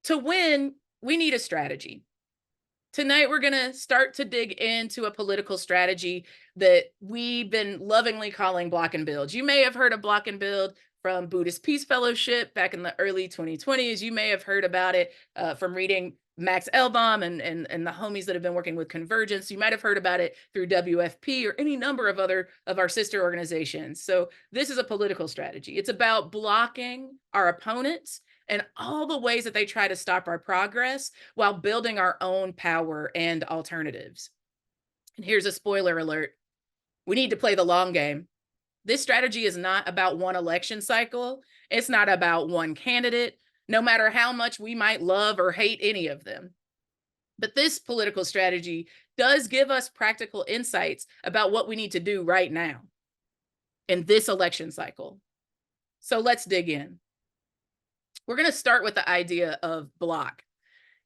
To win, we need a strategy. Tonight, we're going to start to dig into a political strategy that we've been lovingly calling block and build. You may have heard of block and build from Buddhist Peace Fellowship back in the early 2020s. You may have heard about it from reading Max Elbaum and the homies that have been working with Convergence. You might have heard about it through WFP or any number of other of our sister organizations. So this is a political strategy. It's about blocking our opponents and all the ways that they try to stop our progress while building our own power and alternatives. And here's a spoiler alert. We need to play the long game. This strategy is not about one election cycle. It's not about one candidate, no matter how much we might love or hate any of them. But this political strategy does give us practical insights about what we need to do right now in this election cycle. So let's dig in. We're going to start with the idea of block.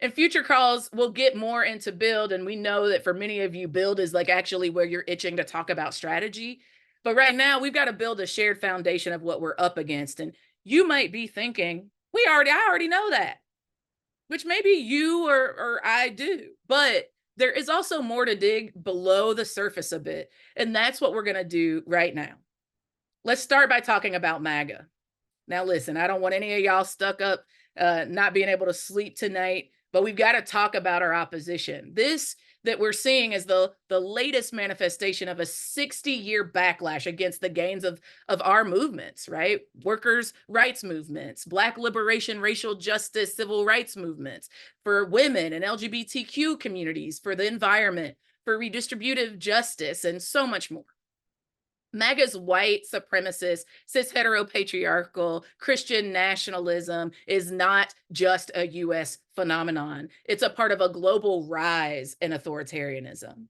In future calls, we'll get more into build, and we know that for many of you, build is like actually where you're itching to talk about strategy. But right now, we've got to build a shared foundation of what we're up against. And you might be thinking, I already know that, which maybe you or I do. But there is also more to dig below the surface a bit. And that's what we're going to do right now. Let's start by talking about MAGA. Now, listen, I don't want any of y'all stuck up, not being able to sleep tonight, but we've got to talk about our opposition. This that we're seeing is the latest manifestation of a 60-year backlash against the gains of our movements, right? Workers' rights movements, Black liberation, racial justice, civil rights movements, for women and LGBTQ communities, for the environment, for redistributive justice, and so much more. MAGA's white supremacist, cis heteropatriarchal Christian nationalism is not just a US phenomenon. It's a part of a global rise in authoritarianism.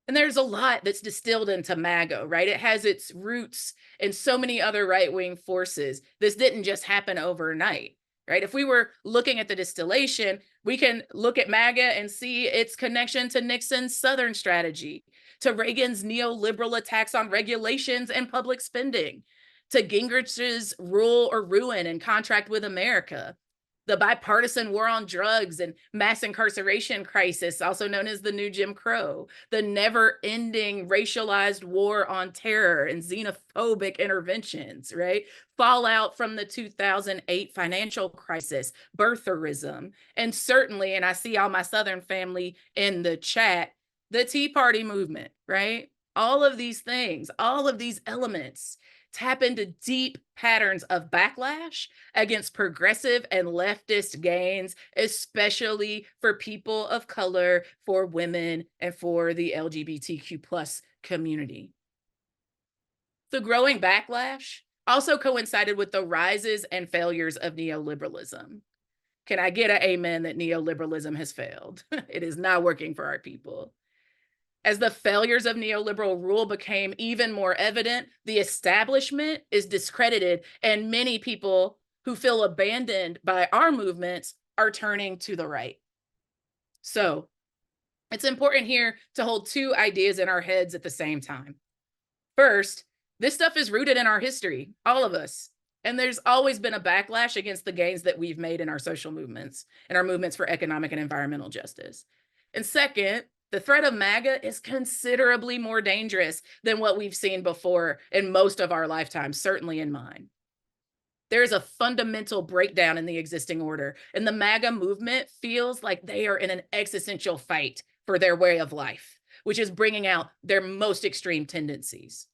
And there's a lot that's distilled into MAGA, right? It has its roots in so many other right-wing forces. This didn't just happen overnight, right? If we were looking at the distillation, we can look at MAGA and see its connection to Nixon's Southern strategy, to Reagan's neoliberal attacks on regulations and public spending, to Gingrich's rule or ruin and contract with America, the bipartisan war on drugs and mass incarceration crisis, also known as the new Jim Crow, the never-ending racialized war on terror and xenophobic interventions, right? Fallout from the 2008 financial crisis, birtherism, and certainly, and I see all my Southern family in the chat, the Tea Party movement, right? All of these things, all of these elements tap into deep patterns of backlash against progressive and leftist gains, especially for people of color, for women, and for the LGBTQ plus community. The growing backlash also coincided with the rises and failures of neoliberalism. Can I get an amen that neoliberalism has failed? It is not working for our people. As the failures of neoliberal rule became even more evident, the establishment is discredited, and many people who feel abandoned by our movements are turning to the right. So it's important here to hold two ideas in our heads at the same time. First, this stuff is rooted in our history, all of us. And there's always been a backlash against the gains that we've made in our social movements and our movements for economic and environmental justice. And second, the threat of MAGA is considerably more dangerous than what we've seen before in most of our lifetimes, certainly in mine. There is a fundamental breakdown in the existing order, and the MAGA movement feels like they are in an existential fight for their way of life, which is bringing out their most extreme tendencies.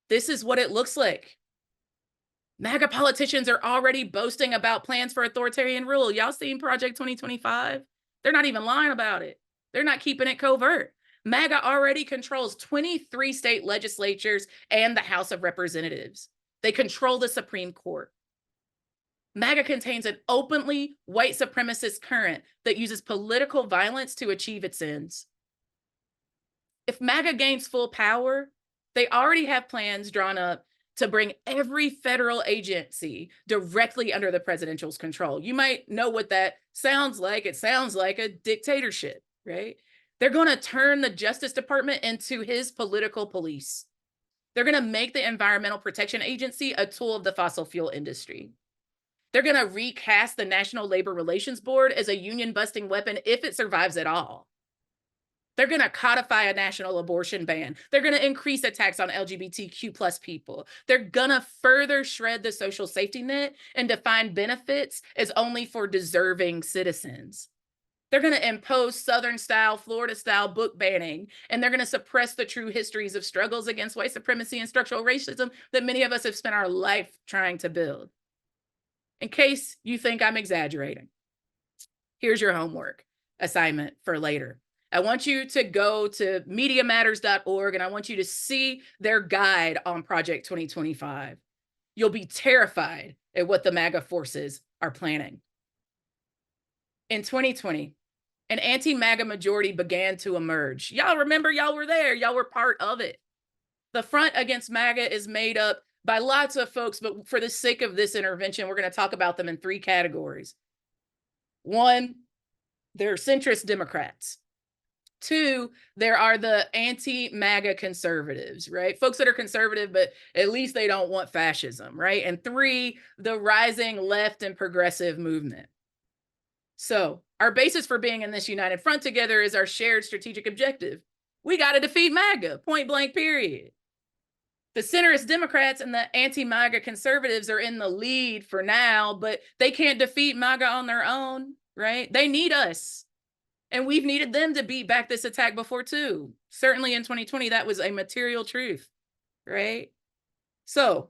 This is what it looks like. MAGA politicians are already boasting about plans for authoritarian rule. Y'all seen Project 2025? They're not even lying about it. They're not keeping it covert. MAGA already controls 23 state legislatures and the House of Representatives. They control the Supreme Court. MAGA contains an openly white supremacist current that uses political violence to achieve its ends. If MAGA gains full power, they already have plans drawn up to bring every federal agency directly under the presidential's control. You might know what that sounds like. It sounds like a dictatorship, right? They're going to turn the Justice Department into his political police. They're going to make the Environmental Protection Agency a tool of the fossil fuel industry. They're going to recast the National Labor Relations Board as a union busting weapon if it survives at all. They're going to codify a national abortion ban. They're going to increase attacks on LGBTQ plus people. They're going to further shred the social safety net and define benefits as only for deserving citizens. They're going to impose Southern style, Florida style book banning, and they're going to suppress the true histories of struggles against white supremacy and structural racism that many of us have spent our life trying to build. In case you think I'm exaggerating, here's your homework assignment for later. I want you to go to MediaMatters.org and I want you to see their guide on Project 2025. You'll be terrified at what the MAGA forces are planning. In 2020, an anti-MAGA majority began to emerge. Y'all remember, y'all were there, y'all were part of it. The front against MAGA is made up by lots of folks, but for the sake of this intervention, we're going to talk about them in 3 categories. 1, they're centrist Democrats. 2, there are the anti-MAGA conservatives, right? Folks that are conservative, but at least they don't want fascism, right? And 3, the rising left and progressive movement. So our basis for being in this united front together is our shared strategic objective. We got to defeat MAGA, point blank, period. The centrist Democrats and the anti-MAGA conservatives are in the lead for now, but they can't defeat MAGA on their own, right? They need us. And we've needed them to beat back this attack before too. Certainly in 2020, that was a material truth, right? So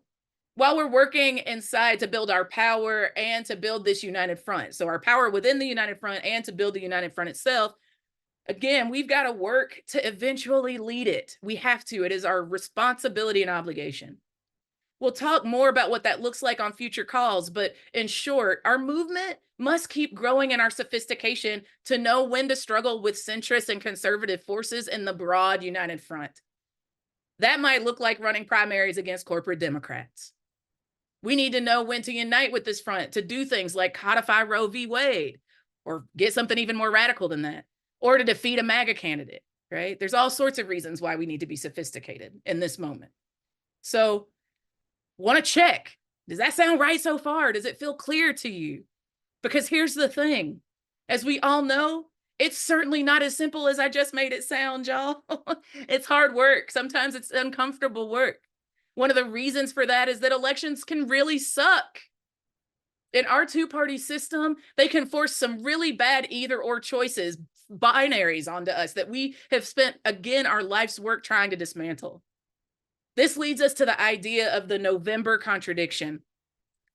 while we're working inside to build our power and to build this united front, so our power within the united front and to build the united front itself, again, we've got to work to eventually lead it. We have to. It is our responsibility and obligation. We'll talk more about what that looks like on future calls, but in short, our movement must keep growing in our sophistication to know when to struggle with centrist and conservative forces in the broad united front. That might look like running primaries against corporate Democrats. We need to know when to unite with this front to do things like codify Roe v. Wade, or get something even more radical than that, or to defeat a MAGA candidate, right? There's all sorts of reasons why we need to be sophisticated in this moment. So, want to check, does that sound right so far? Does it feel clear to you? Because here's the thing, as we all know, it's certainly not as simple as I just made it sound, y'all. It's hard work. Sometimes it's uncomfortable work. One of the reasons for that is that elections can really suck. In our 2-party system, they can force some really bad either or choices, binaries onto us that we have spent, again, our life's work trying to dismantle. This leads us to the idea of the November contradiction.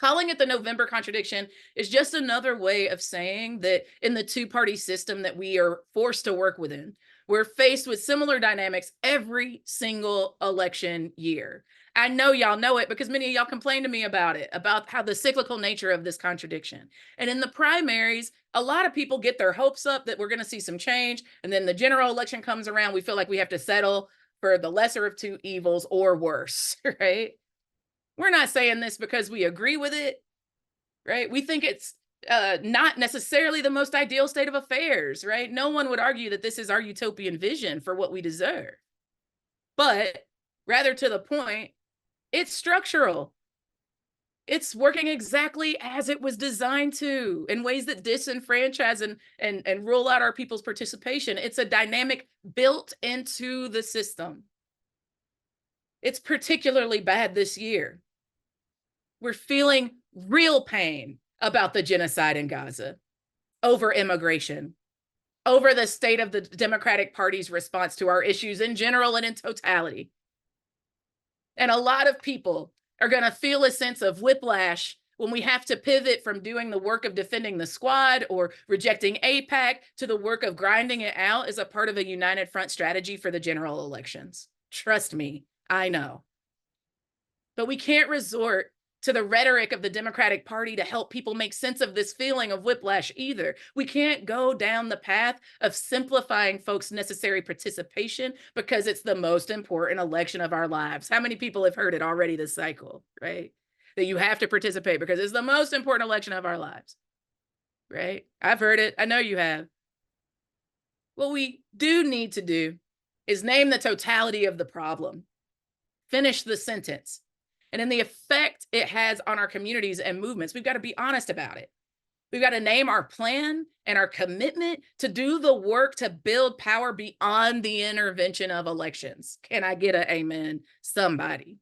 Calling it the November contradiction is just another way of saying that in the 2-party system that we are forced to work within, we're faced with similar dynamics every single election year. I know y'all know it because many of y'all complained to me about it, about how the cyclical nature of this contradiction. And in the primaries, a lot of people get their hopes up that we're going to see some change. And then the general election comes around, we feel like we have to settle for the lesser of 2 evils or worse, right? We're not saying this because we agree with it, right? We think it's not necessarily the most ideal state of affairs, right? No one would argue that this is our utopian vision for what we deserve. But rather to the point, it's structural. It's working exactly as it was designed to, in ways that disenfranchise and rule out our people's participation. It's a dynamic built into the system. It's particularly bad this year. We're feeling real pain about the genocide in Gaza, over immigration, over the state of the Democratic Party's response to our issues in general and in totality. And a lot of people are going to feel a sense of whiplash when we have to pivot from doing the work of defending the squad or rejecting AIPAC to the work of grinding it out as a part of a united front strategy for the general elections. Trust me, I know. But we can't resort to the rhetoric of the Democratic Party to help people make sense of this feeling of whiplash either. We can't go down the path of simplifying folks' necessary participation because it's the most important election of our lives. How many people have heard it already this cycle, right? That you have to participate because it's the most important election of our lives, right? I've heard it. I know you have. What we do need to do is name the totality of the problem. Finish the sentence. and in the effect it has on our communities and movements. We've got to be honest about it. We've got to name our plan and our commitment to do the work to build power beyond the intervention of elections. Can I get an amen, somebody?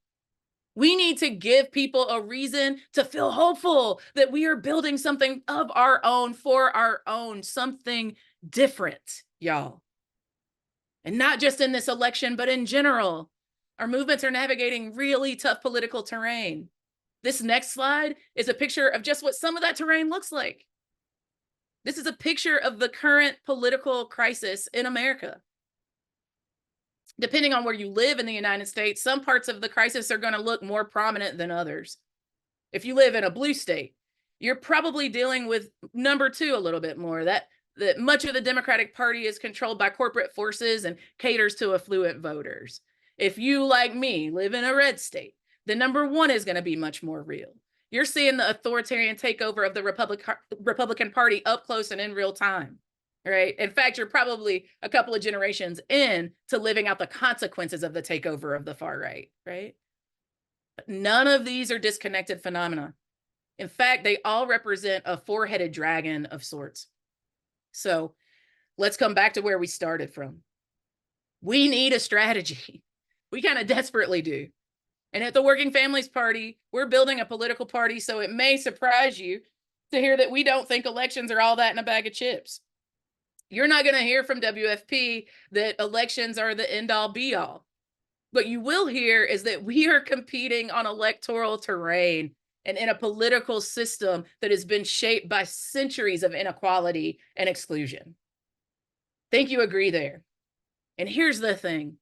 We need to give people a reason to feel hopeful that we are building something of our own, for our own, something different, y'all. And not just in this election, but in general. Our movements are navigating really tough political terrain. This next slide is a picture of just what some of that terrain looks like. This is a picture of the current political crisis in America. Depending on where you live in the United States, some parts of the crisis are going to look more prominent than others. If you live in a blue state, you're probably dealing with number two a little bit more, that much of the Democratic Party is controlled by corporate forces and caters to affluent voters. If you, like me, live in a red state, the number one is going to be much more real. You're seeing the authoritarian takeover of the Republican Party up close and in real time, right? In fact, you're probably a couple of generations in to living out the consequences of the takeover of the far right, right? But none of these are disconnected phenomena. In fact, they all represent a four-headed dragon of sorts. So let's come back to where we started from. We need a strategy. We kind of desperately do. And at the Working Families Party, we're building a political party, so it may surprise you to hear that we don't think elections are all that in a bag of chips. You're not going to hear from WFP that elections are the end-all be-all. What you will hear is that we are competing on electoral terrain and in a political system that has been shaped by centuries of inequality and exclusion. Think you agree there. And here's the thing.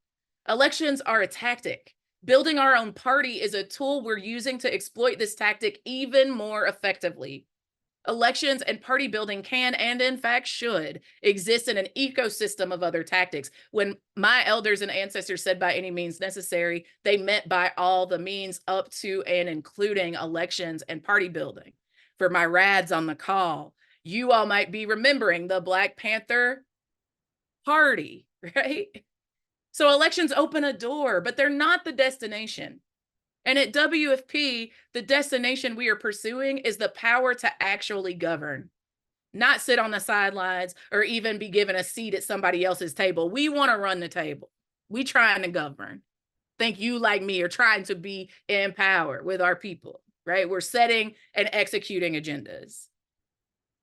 Elections are a tactic. Building our own party is a tool we're using to exploit this tactic even more effectively. Elections and party building can, and in fact should, exist in an ecosystem of other tactics. When my elders and ancestors said by any means necessary, they meant by all the means up to and including elections and party building. For my rads on the call, you all might be remembering the Black Panther Party, right? So elections open a door, but they're not the destination. And at WFP, the destination we are pursuing is the power to actually govern, not sit on the sidelines or even be given a seat at somebody else's table. We want to run the table. We trying to govern. Think you, like me, are trying to be in power with our people, right? We're setting and executing agendas.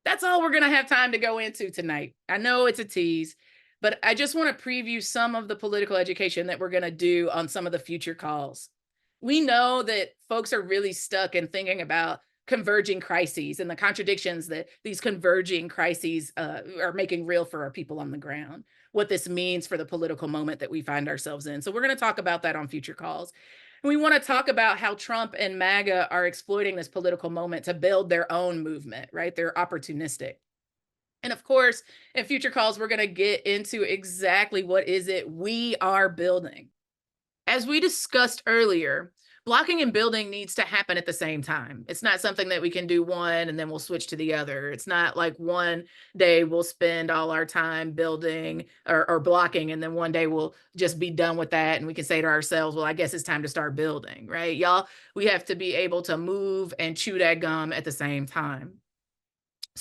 That's all we're going to have time to go into tonight. I know it's a tease, but I just want to preview some of the political education that we're going to do on some of the future calls. We know that folks are really stuck in thinking about converging crises and the contradictions that these converging crises are making real for our people on the ground, what this means for the political moment that we find ourselves in. So we're going to talk about that on future calls. And we want to talk about how Trump and MAGA are exploiting this political moment to build their own movement, right? They're opportunistic. And of course, in future calls, we're going to get into exactly what is it we are building. As we discussed earlier, blocking and building needs to happen at the same time. It's not something that we can do one and then we'll switch to the other. It's not like one day we'll spend all our time building or blocking, and then one day we'll just be done with that and we can say to ourselves, well, I guess it's time to start building, right? Y'all, we have to be able to move and chew that gum at the same time.